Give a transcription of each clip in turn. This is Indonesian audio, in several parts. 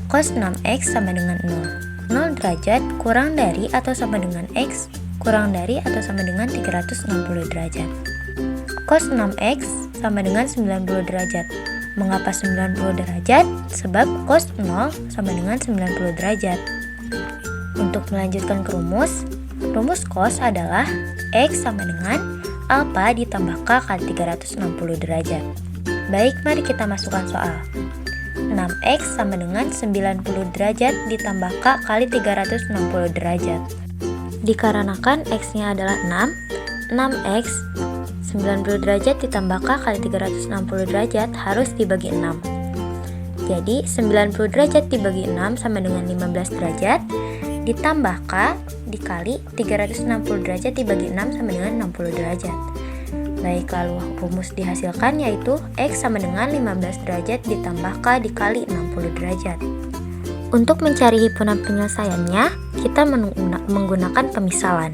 Cos 6x sama dengan 0. 0 derajat kurang dari atau sama dengan x kurang dari atau sama dengan 360 derajat. Cos 6x sama dengan 90 derajat. Mengapa 90 derajat? Sebab cos 0 sama dengan 90 derajat. Untuk melanjutkan ke rumus cos adalah x sama dengan alfa ditambah k kali 360 derajat. Baik, mari kita masukkan soal. 6x sama dengan 90 derajat ditambah k kali 360 derajat. Dikarenakan x-nya adalah 6, 6x 90 derajat ditambah k kali 360 derajat harus dibagi 6. Jadi 90 derajat dibagi 6 sama dengan 15 derajat ditambah k dikali 360 derajat dibagi 6 sama dengan 60 derajat. Baik, lalu rumus dihasilkan yaitu x sama dengan 15 derajat ditambah k dikali 60 derajat. Untuk mencari himpunan penyelesaiannya, kita menggunakan pemisalan.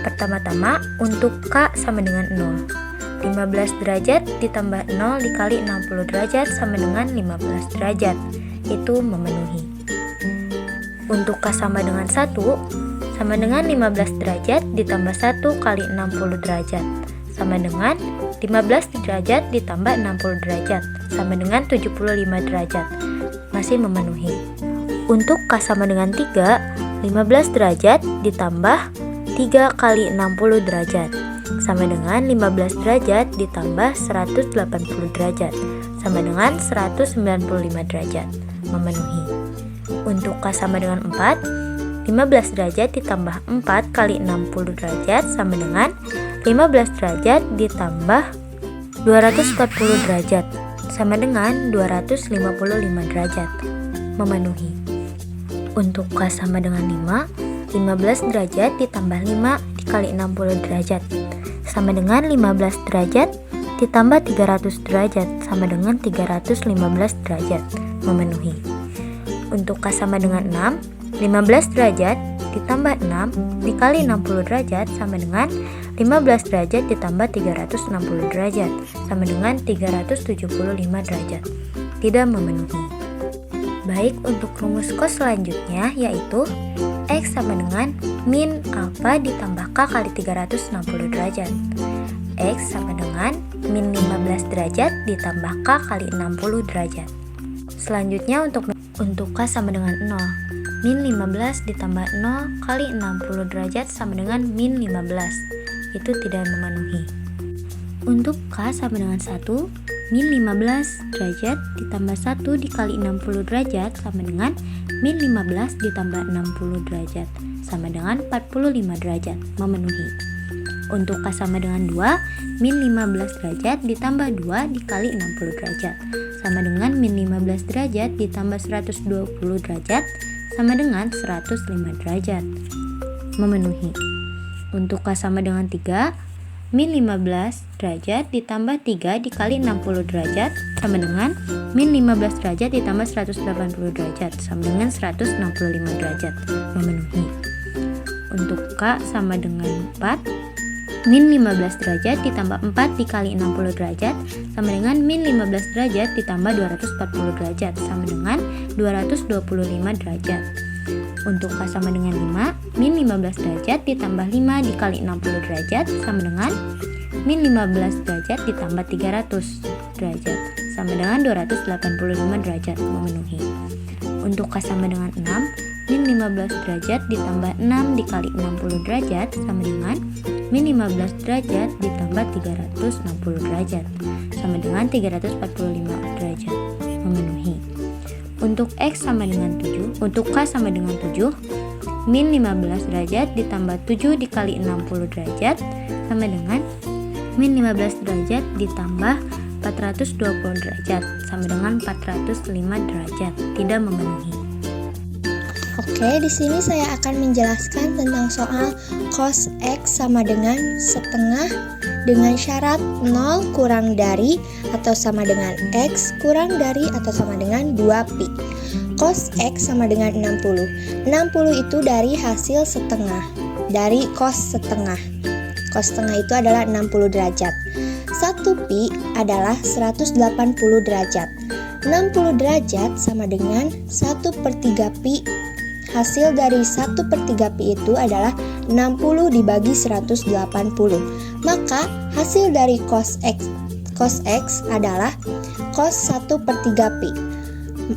Pertama-tama, untuk k sama dengan 0. 15 derajat ditambah 0 dikali 60 derajat sama dengan 15 derajat. Itu memenuhi. Untuk k sama dengan 1, sama dengan 15 derajat ditambah 1 kali 60 derajat. Sama dengan 15 derajat ditambah 60 derajat sama dengan 75 derajat, masih memenuhi. Untuk k sama dengan 3, 15 derajat ditambah 3 kali 60 derajat sama dengan 15 derajat ditambah 180 derajat sama dengan 195 derajat, memenuhi. Untuk k sama dengan 4, 15 derajat ditambah 4 kali 60 derajat sama dengan 15 derajat ditambah 240 derajat sama dengan 255 derajat, memenuhi. Untuk k sama dengan 5, 15 derajat ditambah 5 dikali 60 derajat sama dengan 15 derajat ditambah 300 derajat sama dengan 315 derajat, memenuhi. Untuk k sama dengan 6, 15 derajat ditambah 6 dikali 60 derajat sama dengan 15 derajat ditambah 360 derajat sama dengan 375 derajat, tidak memenuhi. Baik, untuk rumus cos selanjutnya yaitu x sama dengan min alfa ditambah k kali 360 derajat. X sama dengan min 15 derajat ditambah k kali 60 derajat. Selanjutnya untuk k sama dengan 0. Min 15 ditambah 0 kali 60 derajat sama dengan min 15. Itu tidak memenuhi. Untuk k sama dengan 1, min 15 derajat ditambah 1 dikali 60 derajat sama dengan min 15 ditambah 60 derajat sama dengan 45 derajat, memenuhi. Untuk k sama dengan 2, min 15 derajat ditambah 2 dikali 60 derajat sama dengan min 15 derajat ditambah 120 derajat sama dengan 105 derajat, memenuhi. Untuk k sama dengan 3, min 15 derajat ditambah 3 dikali 60 derajat sama dengan min 15 derajat ditambah 180 derajat sama dengan 165 derajat, memenuhi. Untuk k sama dengan 4, min 15 derajat ditambah 4 dikali 60 derajat sama dengan min 15 derajat ditambah 240 derajat sama dengan 225 derajat. Untuk k sama dengan 5, min 15 derajat ditambah 5 dikali 60 derajat sama dengan min 15 derajat ditambah 300 derajat sama dengan 285 derajat, memenuhi. Untuk k sama dengan 6, min 15 derajat ditambah 6 dikali 60 derajat sama dengan min 15 derajat ditambah 360 derajat sama dengan 345 derajat, memenuhi. Untuk x sama dengan 7, untuk k sama dengan 7, min 15 derajat ditambah 7 dikali 60 derajat sama dengan min 15 derajat ditambah 420 derajat sama dengan 405 derajat, tidak memenuhi. Oke, di sini saya akan menjelaskan tentang soal cos X sama dengan setengah dengan syarat 0 kurang dari atau sama dengan X kurang dari atau sama dengan 2pi. Cos X sama dengan 60. 60 itu dari hasil setengah, dari cos setengah. Cos setengah itu adalah 60 derajat. 1pi adalah 180 derajat. 60 derajat sama dengan 1/3pi. Hasil dari 1/3pi itu adalah 60 dibagi 180. Maka hasil dari cos X adalah cos 1/3pi.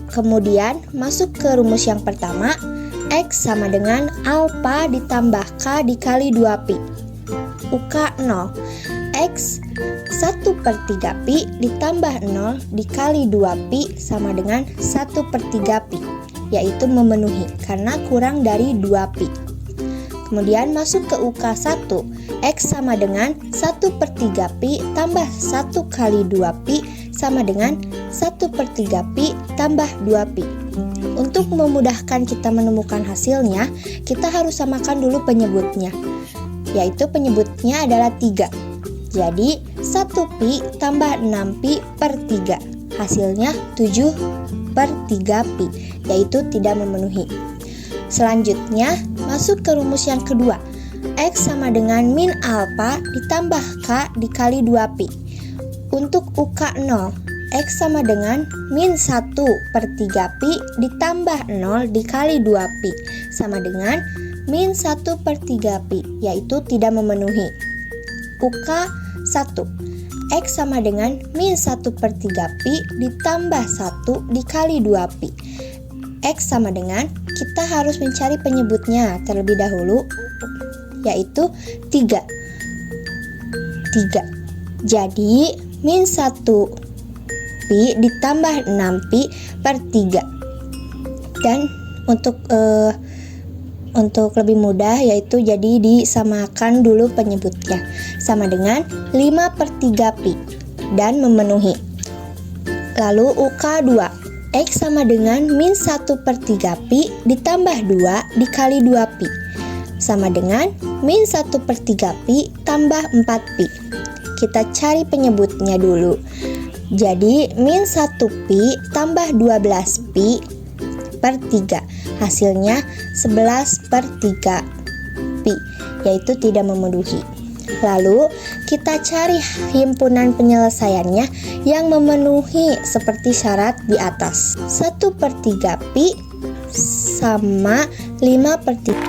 Kemudian masuk ke rumus yang pertama, X sama dengan alfa ditambah K dikali 2pi. UK 0. X 1/3pi ditambah 0 dikali 2pi sama dengan 1/3pi, yaitu memenuhi karena kurang dari 2pi. Kemudian masuk ke UK 1, X sama dengan 1/3pi tambah 1 kali 2pi sama dengan 1/3pi tambah 2pi. Untuk memudahkan kita menemukan hasilnya, kita harus samakan dulu penyebutnya, yaitu penyebutnya adalah 3. Jadi 1pi tambah 6pi per 3, hasilnya 7/3pi, yaitu tidak memenuhi. Selanjutnya masuk ke rumus yang kedua, X sama dengan min alfa ditambah K dikali 2pi. Untuk UK 0, X sama dengan min 1/3pi ditambah 0 dikali 2pi sama dengan min 1/3pi, yaitu tidak memenuhi. UK 1, X sama dengan min 1/3pi ditambah 1 dikali 2pi. X sama dengan, kita harus mencari penyebutnya terlebih dahulu, yaitu 3. Jadi min 1pi ditambah 6pi per 3. Dan untuk lebih mudah, yaitu jadi disamakan dulu penyebutnya sama dengan 5/3pi dan memenuhi. Lalu UK 2, X sama dengan min 1/3pi ditambah 2 dikali 2pi sama dengan min 1/3pi tambah 4pi. Kita cari penyebutnya dulu. Jadi min 1pi tambah 12pi per 3, hasilnya 11/3pi, yaitu tidak memenuhi. Lalu kita cari himpunan penyelesaiannya yang memenuhi seperti syarat di atas. 1/3pi sama 5/3.